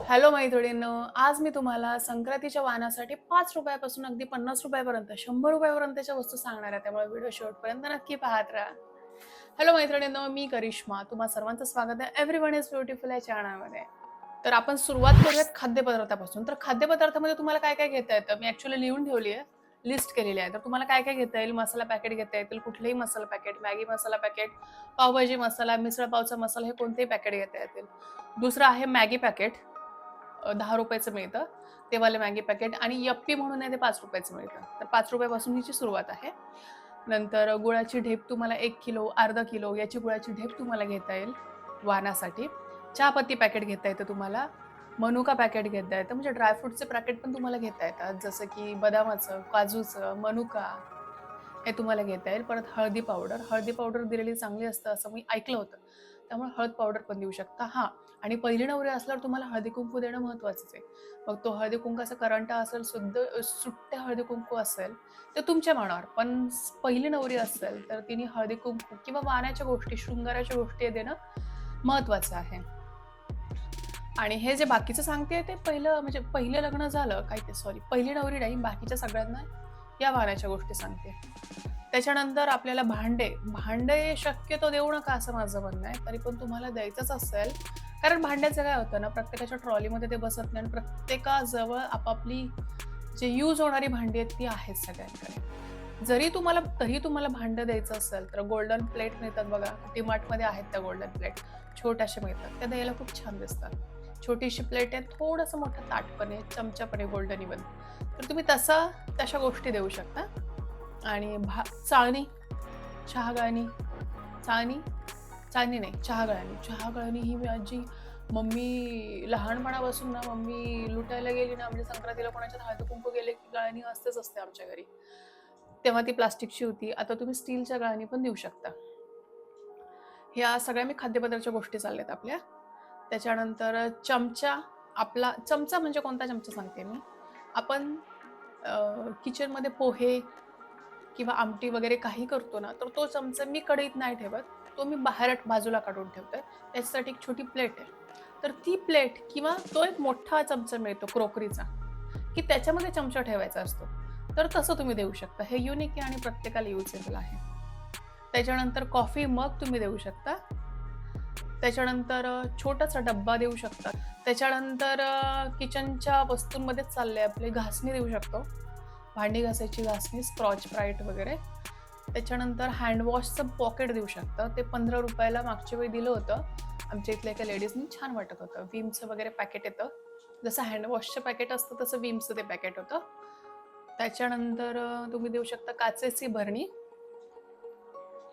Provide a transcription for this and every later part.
Hello मैत्रिणींनो, आज मी तुम्हाला संक्रांतीच्या वाणासाठी ₹5 अगदी ₹50 ₹100 वस्तू सांगणार आहे. त्यामुळे व्हिडिओ शेवटपर्यंत नक्की पाहत राहा. हॅलो मैत्रिणींनो, मी करिश्मा. तुम्हा सर्वांचं स्वागत आहे एव्हरीवन इज ब्युटिफुल या चॅनलमध्ये. तर आपण सुरुवात करूयात खाद्यपदार्थापासून. तर खाद्यपदार्थामध्ये तुम्हाला काय काय घेता येतं? मी ॲक्च्युअली लिहून ठेवली आहे, लिस्ट केलेली आहे. तर तुम्हाला काय काय घेता येईल? मसाला पॅकेट घेता येतील, कुठलेही मसाला पॅकेट, मॅगी मसाला पॅकेट, पावभाजी मसाला, मिसळ पावचा मसाला, हे कोणतेही पॅकेट घेता येतील. दुसरं आहे मॅगी पॅकेट. ₹10 मिळतं. ते वाले मॅगी पॅकेट आणि यप्पी म्हणून आहे ते ₹5 मिळतं. तर ₹5 पासून हिची सुरुवात आहे. नंतर गुळाची ढेप तुम्हाला 1 किलो, अर्धा किलो याची गुळाची ढेप तुम्हाला घेता येईल वाणासाठी. चहापत्ती पॅकेट घेता येतं तुम्हाला. मनुका पॅकेट घेता येतं, म्हणजे ड्रायफ्रुटचे पॅकेट पण तुम्हाला घेता येतात. जसं की बदामाचं, काजूचं, मनुका हे तुम्हाला घेता येईल. परत हळदी पावडर दिलेली चांगली असतं असं मी ऐकलं होतं. त्यामुळे हळद पावडर पण देऊ शकता. हां, आणि पहिली नवरी असल्यावर तुम्हाला हळदी-कुंकू देणं महत्त्वाचंच आहे. मग तो हळदी-कुंकाचा करंटा असेल, सुट्टे हळदी-कुंकू असेल, ते तुमच्या मनावर. पण पहिली नवरी असेल, तर तिने हळदी-कुंकू किंवा वाण्याच्या गोष्टी, शृंगाराच्या गोष्टी देणं महत्त्वाचं आहे. आणि हे जे बाकीचं सांगते ते पहिलं लग्न झालं काय ते सॉरी पहिली नवरी नाही, बाकीच्या सगळ्यांना या वाण्याच्या गोष्टी सांगते. त्याच्यानंतर आपल्याला भांडे शक्यतो देऊ नका असं माझं म्हणणं आहे. तरी पण तुम्हाला द्यायचंच असेल, कारण भांड्याचं काय होतं ना, प्रत्येकाच्या ट्रॉलीमध्ये ते बसत नाही आणि प्रत्येकाजवळ आपापली जे यूज होणारी भांडी आहेत ती आहेत सगळ्यांकडे. तरी तुम्हाला भांडं द्यायचं असेल तर गोल्डन प्लेट मिळतात बघा, डीमार्टमध्ये आहेत त्या गोल्डन प्लेट. छोट्याशा मिळतात. त्या द्यायला खूप छान दिसतात. छोटीशी प्लेट आहे, थोडंसं मोठं ताट पण आहे, चमचा पण आहे गोल्डन इव्हन. तर तुम्ही तशा गोष्टी देऊ शकता. आणि चाळणी, चहागाळणी, चाळणी चाळणी नाही, चहागाळणी. चहागाळणी ही माझी मम्मी लहानपणापासून ना, मम्मी लुटायला गेली ना, म्हणजे संक्रांतीला कोणाच्यात हळदी-कुंकू गेले की गाळणी असतेच असते आमच्या घरी. तेव्हा ती प्लास्टिकची होती. आता तुम्ही स्टीलच्या गाळणी पण देऊ शकता. ह्या सगळ्या मी खाद्यपदार्थाच्या गोष्टी चालल्यात आपल्या. त्याच्यानंतर चमचा म्हणजे कोणता चमचा सांगते मी. आपण किचनमध्ये पोहे किंवा आमटी वगैरे काही करतो ना, तर तो चमचा मी कढईत नाही ठेवत. तो मी बाहेर बाजूला काढून ठेवते. त्याच्यासाठी एक छोटी प्लेट आहे. तर ती प्लेट किंवा तो एक मोठा चमचा मिळतो क्रोकरीचा, की त्याच्यामध्ये चमचा ठेवायचा असतो. तर तसं तुम्ही देऊ शकता. हे युनिक आहे आणि प्रत्येकाला युजेबल आहे. त्याच्यानंतर कॉफी मग तुम्ही देऊ शकता. त्याच्यानंतर छोटासा डब्बा देऊ शकता. त्याच्यानंतर किचनच्या वस्तूंमध्येच चाललंय आपले घासणी देऊ शकतो. भांडी घासायची घासणी, स्कॉच ब्राईट वगैरे. त्याच्यानंतर हँडवॉशचं पॉकेट देऊ शकता. ते ₹15 मागच्या वेळी दिलं होतं. आमच्या इथल्या एका लेडीजनी, छान वाटत होतं. विमचं वगैरे पॅकेट येतं. जसं हँडवॉशचं पॅकेट असतं तसं विमचं ते पॅकेट होतं. त्याच्यानंतर तुम्ही देऊ शकता काचेची भरणी.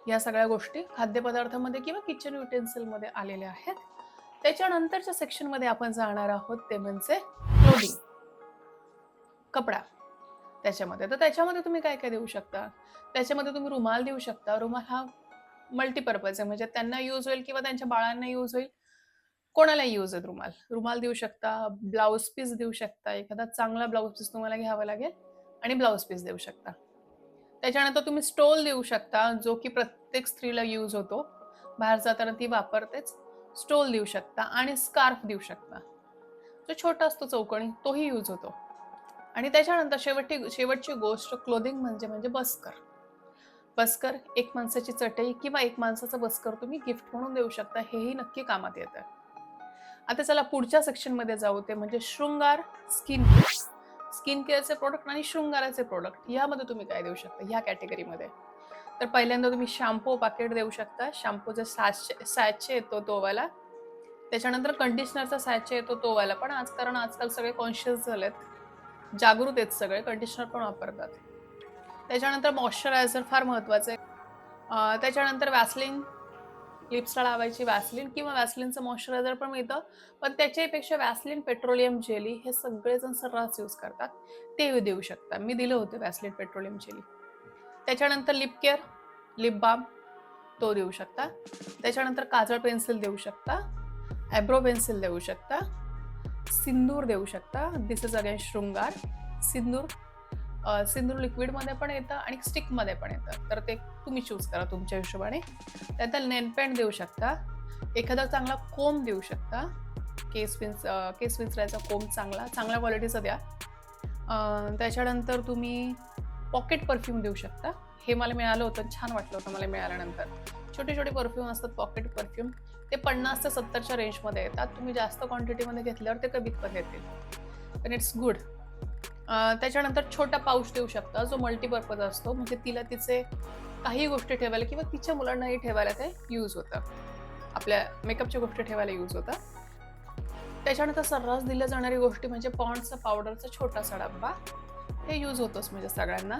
या सगळ्या गोष्टी खाद्यपदार्थामध्ये किंवा किचन युटेन्सिलमध्ये आलेल्या आहेत. त्याच्यानंतरच्या सेक्शनमध्ये आपण जाणार आहोत ते म्हणजे क्लोथिंग, कपडा. त्याच्यामध्ये तुम्ही काय काय देऊ शकता? त्याच्यामध्ये तुम्ही रुमाल देऊ शकता. रुमाल हा मल्टीपर्पज आहे, म्हणजे त्यांना यूज होईल किंवा त्यांच्या बाळांना यूज होईल. कोणालाही यूज आहेत रुमाल. रुमाल देऊ शकता, ब्लाउज पीस देऊ शकता. एखादा चांगला ब्लाउज पीस तुम्हाला घ्यावा लागेल आणि ब्लाउज पीस देऊ शकता. त्याच्यानंतर तुम्ही स्टोल देऊ शकता, जो की प्रत्येक स्त्रीला यूज होतो. बाहेर जाताना ती वापरतेच. स्टोल देऊ शकता आणि स्कार्फ देऊ शकता. जो छोटा असतो चौकोनी, तोही यूज होतो. आणि त्याच्यानंतर शेवटची गोष्ट क्लोथिंग म्हणजे बस्कर. बस्कर, एक माणसाची चटई किंवा एक माणसाचं बस्कर तुम्ही गिफ्ट म्हणून देऊ शकता. हेही नक्की कामात येतं. आता चला पुढच्या सेक्शनमध्ये जाऊ, ते म्हणजे शृंगार, स्किन केअर. स्किन केअरचे प्रोडक्ट आणि शृंगाराचे प्रोडक्ट यामध्ये तुम्ही काय देऊ शकता ह्या कॅटेगरीमध्ये. तर पहिल्यांदा तुम्ही शॅम्पू पॅकेट देऊ शकता. शॅम्पूचा सॅचे येतो तो वाला. त्याच्यानंतर कंडिशनरचा सॅचे येतो तो वाला. पण कारण आजकाल सगळे कॉन्शियस झालेत, जागृत आहेत सगळे, कंडिशनर पण वापरतात. त्याच्यानंतर मॉइश्चरायझर फार महत्वाचं आहे. त्याच्यानंतर वॅसलीन, लिप्सला लावायची वॅसलीन किंवा वॅसलीनचं मॉइश्चरायझर पण मिळतं. पण त्याच्यापेक्षा वॅसलीन, पेट्रोलियम जेली हे सगळेजण सर्रास यूज करतात, ते देऊ शकता. मी दिलं होतं वॅसलीन पेट्रोलियम जेली. त्याच्यानंतर लिप केअर, लिप बाम तो देऊ शकता. त्याच्यानंतर काजळ पेन्सिल देऊ शकता, आयब्रो पेन्सिल देऊ शकता, सिंदूर देऊ शकता. दिस इज अगेन शृंगार. सिंदूर लिक्विडमध्ये पण येतं आणि स्टिकमध्ये पण येतं, तर ते तुम्ही चूज करा तुमच्या हिशोबाने. त्यानंतर नेल पेंट देऊ शकता. एखादा चांगला कोंब देऊ शकता. केस विंचरायचा कोंब चांगल्या क्वालिटीचा द्या. त्याच्यानंतर तुम्ही पॉकेट परफ्यूम देऊ शकता. हे मला मिळालं होतं, छान वाटलं होतं मला मिळाल्यानंतर. छोटे-छोटे परफ्यूम असतात पॉकेट परफ्यूम. ते 50 ते 70च्या रेंजमध्ये येतात. तुम्ही जास्त क्वांटिटीमध्ये घेतल्यावर ते कमीत येतील. पण इट्स गुड. त्याच्यानंतर छोटा पाऊच देऊ शकता, जो मल्टीपर्पज असतो. म्हणजे तिला तिचे काही गोष्टी ठेवायला किंवा तिच्या मुलांनाही ठेवायला ते यूज होतं. आपल्या मेकअपच्या गोष्टी ठेवायला यूज होतं. त्याच्यानंतर सर्रास दिल्या जाणारी गोष्टी म्हणजे पॉन्ड्सचा पावडरचा छोटासा डब्बा. हे यूज होतोच म्हणजे सगळ्यांना.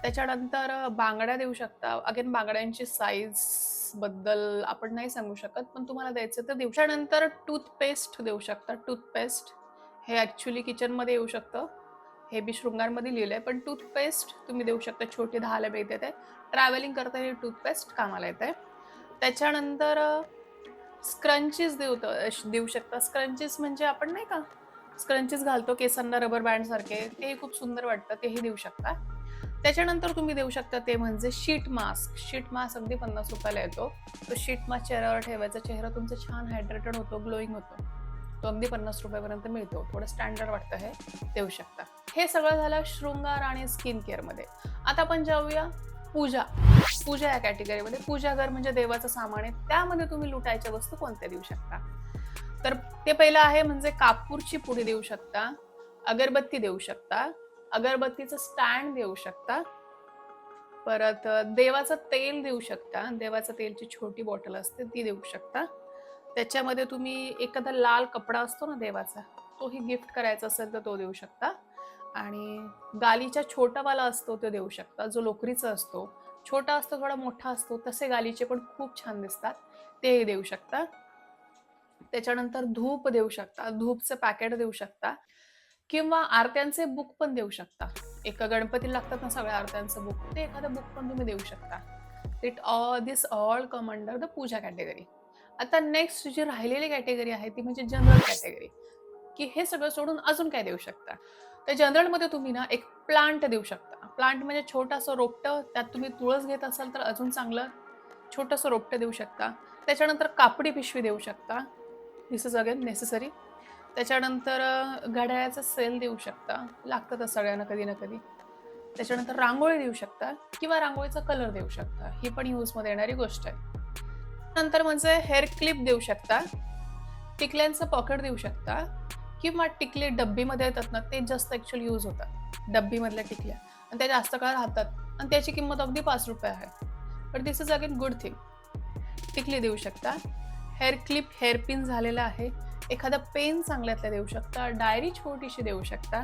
त्याच्यानंतर बांगड्या देऊ शकता. अगेन बांगड्यांची साईजबद्दल आपण नाही सांगू शकत, पण तुम्हाला द्यायचं तर देऊ. त्याच्यानंतर टूथपेस्ट देऊ शकता. टूथपेस्ट हे ॲक्चुअली किचनमध्ये येऊ शकतं. हे बी शृंगारमध्ये लिहिलंय, पण टूथपेस्ट तुम्ही देऊ शकता. छोटी 10ला मिळते ते. ट्रॅव्हलिंग करताना ही टूथपेस्ट कामाला येते. त्याच्यानंतर स्क्रंचीज देऊ शकता. स्क्रंचीज म्हणजे आपण नाही का स्क्रंचीज घालतो केसांना रबर बँडसारखे, ते खूप सुंदर वाटतं, तेही देऊ शकता. त्याच्यानंतर तुम्ही देऊ शकता ते म्हणजे शीट मास्क. शीट मास्क अगदी ₹50ला येतो. तो शीट मास्क चेहऱ्यावर ठेवायचा, चेहरा तुमचा छान हायड्रेटेड होतो, ग्लोईंग होतो. तो अगदी ₹50 पर्यंत मिळतो. थोडं स्टँडर्ड वाटतं हे, देऊ शकता. हे सगळं झालं शृंगार आणि स्किन केअरमध्ये. आता आपण जाऊया पूजा. पूजा या कॅटेगरीमध्ये. पूजाघर म्हणजे देवाचं सामान आहे. त्यामध्ये तुम्ही लुटायच्या वस्तू कोणत्या देऊ शकता? तर ते पहिलं आहे म्हणजे कापूरची पुडी देऊ शकता, अगरबत्ती देऊ शकता, अगरबत्तीचं स्टँड देऊ शकता, परत देवाचं तेल देऊ शकता. देवाचं तेलची छोटी बॉटल असते ती देऊ शकता. त्याच्यामध्ये तुम्ही एखादा लाल कपडा असतो ना देवाचा, तोही गिफ्ट करायचा असेल तर तो देऊ शकता. आणि गालीचा छोटावाला असतो तो देऊ शकता, जो लोकरीचा असतो. छोटा असतो, थोडा मोठा असतो, तसे गालीचे पण खूप छान दिसतात, तेही देऊ शकता. त्याच्यानंतर धूप देऊ शकता. धूपचं पॅकेट देऊ शकता किंवा आरत्यांचे बुक पण देऊ शकता. गणपतीला लागतात ना सगळ्या आरत्यांचं बुक, ते एखादं बुक पण तुम्ही देऊ शकता. This all come under the puja category. आता नेक्स्ट जी राहिलेली कॅटेगरी आहे ती म्हणजे जनरल कॅटेगरी, की हे सगळं सोडून अजून काय देऊ शकता. तर जनरलमध्ये तुम्ही ना एक प्लांट देऊ शकता. प्लांट म्हणजे छोटंसं रोपटं, त्यात तुम्ही तुळस घेत असाल तर अजून चांगलं. छोटंसं रोपटं देऊ शकता. त्याच्यानंतर कापडी पिशवी देऊ शकता. This is again necessary. त्याच्यानंतर घड्याळाचा सेल देऊ शकता. लागतातच सगळ्यांना कधी ना कधी. त्याच्यानंतर रांगोळी देऊ शकता किंवा रांगोळीचा कलर देऊ शकता. ही पण यूजमध्ये येणारी गोष्ट आहे. नंतर म्हणजे हेअर क्लिप देऊ शकता. टिकल्यांचं पॉकेट देऊ शकता किंवा टिकले डब्बीमध्ये येतात ना, ते जास्त ॲक्चुअली यूज होतात. डब्बीमधल्या टिकल्या आणि त्या जास्त काळ राहतात आणि त्याची किंमत अगदी ₹5 आहे. But this is again good thing. टिकली देऊ शकता. हेअर क्लिप, हेअर पिन झालेला आहे. एखादा पेन चांगल्यातला देऊ शकता. डायरी छोटीशी देऊ शकता.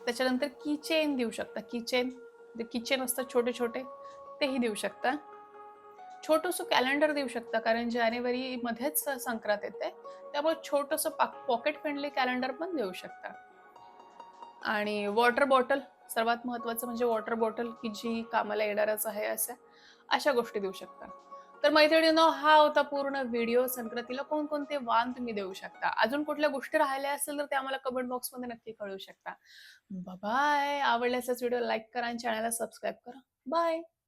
त्याच्यानंतर कीचेन देऊ शकता. कीचेन असतात छोटे-छोटे, तेही देऊ शकता. छोटंसं कॅलेंडर देऊ शकता, कारण जानेवारीमध्येच संक्रांत येते. त्यामुळे छोटंसं पॉकेट फ्रेंडली कॅलेंडर पण देऊ शकता. आणि वॉटर बॉटल, सर्वात महत्त्वाचं म्हणजे वॉटर बॉटल, की जी कामाला येणारच आहे अशा गोष्टी देऊ शकता. तर मैत्रिणींनो, हा होता पूर्ण व्हिडिओ. संक्रांतीला कोणकोणते वाण तुम्ही देऊ शकता. अजून कुठल्या गोष्टी राहिल्या असतील तर त्या आम्हाला कमेंट बॉक्समध्ये नक्की कळवू शकता. बाय. आवडल्यास व्हिडिओ लाईक करा आणि चॅनलला सबस्क्राईब करा. बाय.